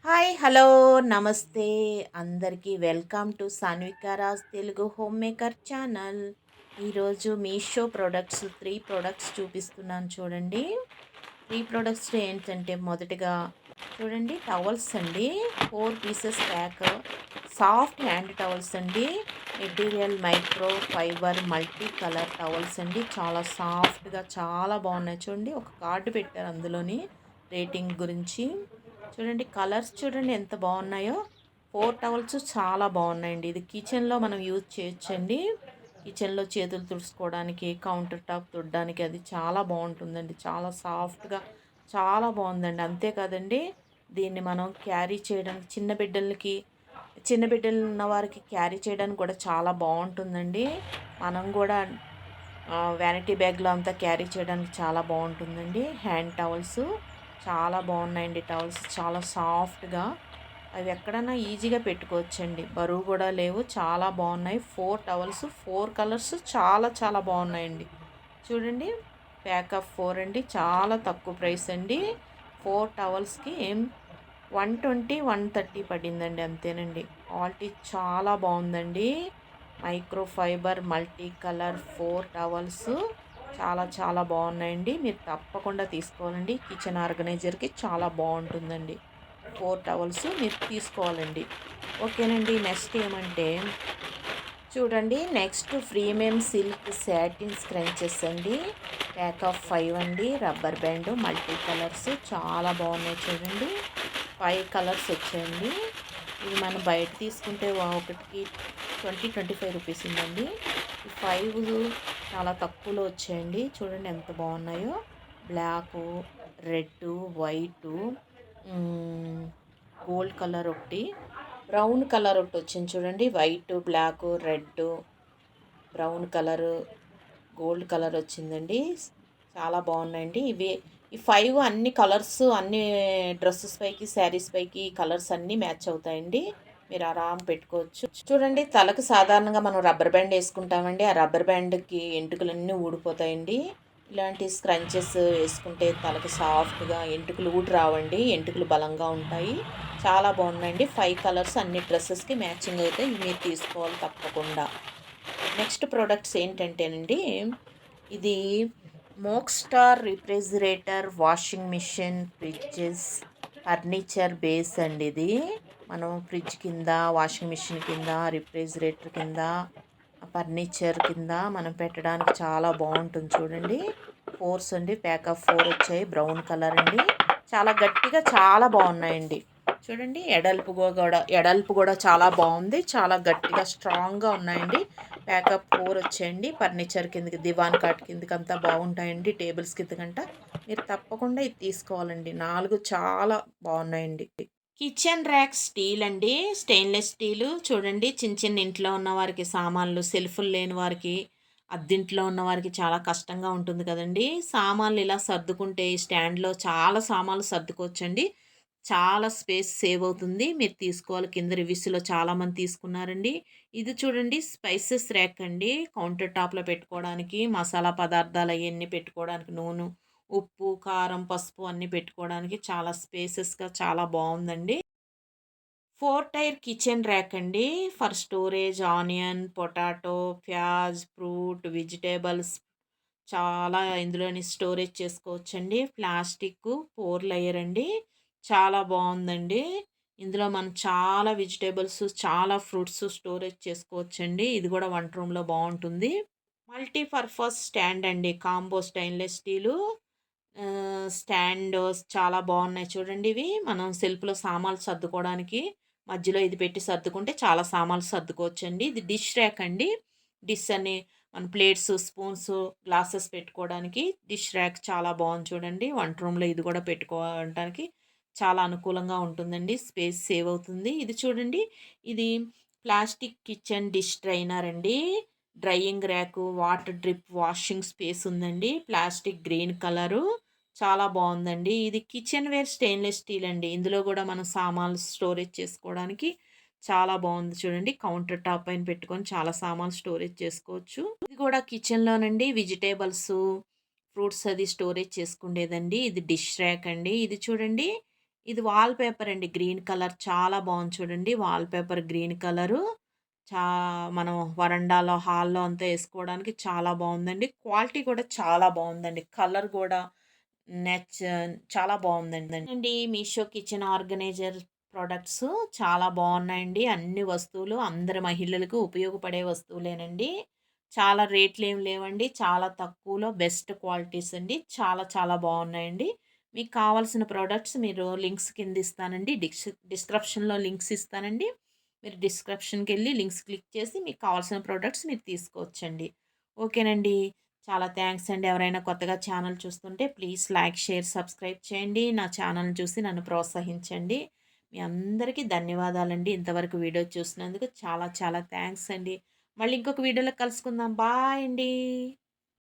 Hi hello నమస్తే అందరికీ welcome to Sanvikaraj Telugu homemaker channel. ఈరోజు మీషో ప్రొడక్ట్స్ 3 ప్రొడక్ట్స్ చూపిస్తున్నాను చూడండి. 3 ప్రొడక్ట్స్ ఏంటంటే మొదటిగా చూడండి టవల్స్ అండి. 4 pieces pack soft hand towels అండి. Material micro fibre multi colour towels అండి. చాలా సాఫ్ట్గా చాలా బాగున్నాయి చూడండి. ఒక కార్డు పెట్టారు అందులోని రేటింగ్ గురించి. చూడండి కలర్స్ చూడండి ఎంత బాగున్నాయో. 4 టవల్స్ చాలా బాగున్నాయండి. ఇది కిచెన్లో మనం యూజ్ చేయొచ్చండి. కిచెన్లో చేతులు తుడుచుకోవడానికి, కౌంటర్ టాప్ తుడడానికి అది చాలా బాగుంటుందండి. చాలా సాఫ్ట్గా చాలా బాగుందండి. అంతేకాదండి దీన్ని మనం క్యారీ చేయడానికి చిన్న బిడ్డలు ఉన్న వారికి క్యారీ చేయడానికి కూడా చాలా బాగుంటుందండి. మనం కూడా వ్యానిటీ బ్యాగ్లో అంతా క్యారీ చేయడానికి చాలా బాగుంటుందండి. హ్యాండ్ టవల్స్ చాలా బాగున్నాయండి. టవల్స్ చాలా సాఫ్ట్గా అవి ఎక్కడన్నా ఈజీగా పెట్టుకోవచ్చండి. బరువు కూడా లేవు, చాలా బాగున్నాయి. 4 టవల్స్ 4 కలర్స్ చాలా చాలా బాగున్నాయండి. చూడండి ప్యాక్ ఆఫ్ 4 అండి. చాలా తక్కువ ప్రైస్ అండి. 4 టవల్స్కి 120 130 పడిందండి, అంతేనండి. క్వాలిటీ చాలా బాగుందండి. Micro fibre multi colour 4 towels చాలా చాలా బాగున్నాయండి. మీరు తప్పకుండా తీసుకోవాలండి. కిచెన్ ఆర్గనైజర్కి చాలా బాగుంటుందండి. 4 టవల్స్ మీరు తీసుకోవాలండి. ఓకేనండి. నెక్స్ట్ ఏమంటే చూడండి, next premium silk satin scrunchies అండి. ప్యాక్ ఆఫ్ 5 అండి. రబ్బర్ బ్యాండ్ మల్టీ కలర్స్ చాలా బాగున్నాయి చూడండి. 5 కలర్స్ వచ్చాయండి. ఇవి మనం బయట తీసుకుంటే ఒకటికి 20-25 రూపీస్ ఉందండి. ఈ 5 చాలా తక్కువలో వచ్చాయండి. చూడండి ఎంత బాగున్నాయో. Black, red, white, gold colour ఒకటి, బ్రౌన్ కలర్ ఒకటి వచ్చింది చూడండి. White, black, red, brown colour, gold colour వచ్చిందండి. చాలా బాగున్నాయండి. ఈ 5 అన్ని కలర్స్ అన్ని డ్రెస్సెస్ పైకి శారీస్ పైకి కలర్స్ అన్నీ మ్యాచ్ అవుతాయండి. మీరు ఆరామ్ పెట్టుకోవచ్చు. చూడండి తలకు సాధారణంగా మనం రబ్బర్ బ్యాండ్ వేసుకుంటామండి. ఆ రబ్బర్ బ్యాండ్కి ఎంటుకలన్నీ ఊడిపోతాయండి. ఇలాంటి స్క్రంచెస్ వేసుకుంటే తలకు సాఫ్ట్గా ఎంటుకలు ఊడి రావండి. ఎంటుకలు బలంగా ఉంటాయి. చాలా బాగున్నాయండి. 5 కలర్స్ అన్ని డ్రెస్సెస్కి మ్యాచింగ్ అవుతాయి. ఇవి మీరు తీసుకోవాలి తప్పకుండా. నెక్స్ట్ ప్రోడక్ట్స్ ఏంటంటేనండి, ఇది మోక్స్టార్ refrigerator washing machine fridges furniture base అండి. ఇది మనం ఫ్రిడ్జ్ కింద, వాషింగ్ మిషన్ కింద, రిఫ్రిజిరేటర్ కింద, ఫర్నిచర్ కింద మనం పెట్టడానికి చాలా బాగుంటుంది చూడండి. 4 అండి. ప్యాక్ ఆఫ్ 4 వచ్చాయి. బ్రౌన్ కలర్ అండి. చాలా గట్టిగా చాలా బాగున్నాయండి. చూడండి ఎడల్పు కూడా చాలా బాగుంది. చాలా గట్టిగా స్ట్రాంగ్గా ఉన్నాయండి. ప్యాకప్ 4 వచ్చేయండి. ఫర్నిచర్ కిందకి, దివాన్ కాట్ కిందకి అంతా బాగుంటాయండి. టేబుల్స్ కిందకంట మీరు తప్పకుండా ఇది తీసుకోవాలండి. 4 చాలా బాగున్నాయండి. కిచెన్ ర్యాక్ స్టీల్ అండి. Stainless steel. చూడండి చిన్న చిన్న ఇంట్లో ఉన్న వారికి సామాన్లు, సెల్ఫ్లు లేని వారికి, అద్దింట్లో ఉన్న వారికి చాలా కష్టంగా ఉంటుంది కదండి. సామాన్లు ఇలా సర్దుకుంటే ఈ స్టాండ్లో చాలా సామాన్లు సర్దుకోవచ్చండి. చాలా స్పేస్ సేవ్ అవుతుంది. మీరు తీసుకోవాలి. కింద రివ్యూస్లో చాలామంది తీసుకున్నారండి. ఇది చూడండి స్పైసెస్ ర్యాక్ అండి. కౌంటర్ టాప్లో పెట్టుకోవడానికి, మసాలా పదార్థాలు అవన్నీ పెట్టుకోవడానికి, నూనె, ఉప్పు, కారం, పసుపు అన్నీ పెట్టుకోవడానికి చాలా స్పేసెస్గా చాలా బాగుందండి. 4 టైర్ కిచెన్ ర్యాక్ అండి. ఫర్ స్టోరేజ్ ఆనియన్, పొటాటో, ప్యాజ్, ఫ్రూట్, వెజిటేబుల్స్ చాలా ఇందులోని స్టోరేజ్ చేసుకోవచ్చండి. ప్లాస్టిక్ 4 లేయర్ అండి. చాలా బాగుందండి. ఇందులో మనం చాలా వెజిటేబుల్స్, చాలా ఫ్రూట్స్ స్టోరేజ్ చేసుకోవచ్చండి. ఇది కూడా వంట రూమ్లో బాగుంటుంది. మల్టీపర్పస్ స్టాండ్ అండి. కాంబో స్టెయిన్లెస్ స్టీలు స్టాండ్ చాలా బాగున్నాయి చూడండి. ఇవి మనం సెల్ఫ్లో సామాన్లు సర్దుకోవడానికి మధ్యలో ఇది పెట్టి సర్దుకుంటే చాలా సామాన్లు సర్దుకోవచ్చండి. ఇది డిష్ ర్యాక్ అండి. డిష్ అని మన ప్లేట్స్, స్పూన్స్, గ్లాసెస్ పెట్టుకోవడానికి డిష్ ర్యాక్ చాలా బాగుంది చూడండి. వంట రూమ్లో ఇది కూడా పెట్టుకోవడానికి చాలా అనుకూలంగా ఉంటుందండి. స్పేస్ సేవ్ అవుతుంది. ఇది చూడండి, ఇది ప్లాస్టిక్ కిచెన్ డిష్ డ్రైనర్ అండి. Drying rack, water drip washing space ఉందండి. ప్లాస్టిక్ గ్రీన్ కలరు చాలా బాగుందండి. ఇది కిచెన్ వేర్ స్టెయిన్లెస్ స్టీల్ అండి. ఇందులో కూడా మనం సామాన్లు స్టోరేజ్ చేసుకోవడానికి చాలా బాగుంది చూడండి. కౌంటర్ టాప్ పైన పెట్టుకొని చాలా సామాన్లు స్టోరేజ్ చేసుకోవచ్చు. ఇది కూడా కిచెన్లోనండి. వెజిటేబుల్స్, ఫ్రూట్స్ అది స్టోరేజ్ చేసుకునేదండి. ఇది డిష్ ర్యాక్ అండి. ఇది చూడండి, ఇది వాల్‌పేపర్ అండి. గ్రీన్ కలర్ చాలా బావుంది చూడండి. Wallpaper green colour. చా మనం వరండాలో, హాల్‌లో అంతా ఏసుకోవడానికి చాలా బావుందండి. క్వాలిటీ కూడా చాలా బావుందండి. కలర్ గూడా నెచ్ చాలా బావుందండి. అండి మీషో కిచెన్ ఆర్గనైజర్ ప్రొడక్ట్స్ చాలా బావున్నాయండి. అన్ని వస్తువులు అందరి మహిళలకు ఉపయోగపడే వస్తువులేనండి. చాలా రేట్లేమి లేవండి. చాలా తక్కువలో బెస్ట్ క్వాలిటీస్ అండి. చాలా చాలా బావున్నాయండి. మీకు కావాల్సిన ప్రొడక్ట్స్ మీరు లింక్స్ కింద ఇస్తానండి. డిస్క్రిప్షన్‌లో లింక్స్ ఇస్తానండి. మీరు డిస్క్రిప్షన్‌కెళ్ళి లింక్స్ క్లిక్ చేసి మీకు కావాల్సిన ప్రొడక్ట్స్ మీరు తీసుకోవచ్చండి. ఓకేనండి. చాలా థ్యాంక్స్ అండి. ఎవరైనా కొత్తగా ఛానల్ చూస్తుంటే ప్లీజ్ లైక్, షేర్, సబ్స్క్రైబ్ చేయండి. నా ఛానల్‌ని చూసి నన్ను ప్రోత్సహించండి. మీ అందరికీ ధన్యవాదాలండి. ఇంతవరకు వీడియో చూసినందుకు చాలా చాలా థ్యాంక్స్ అండి. మళ్ళీ ఇంకొక వీడియోలో కలుసుకుందాం. బాయ్ అండి.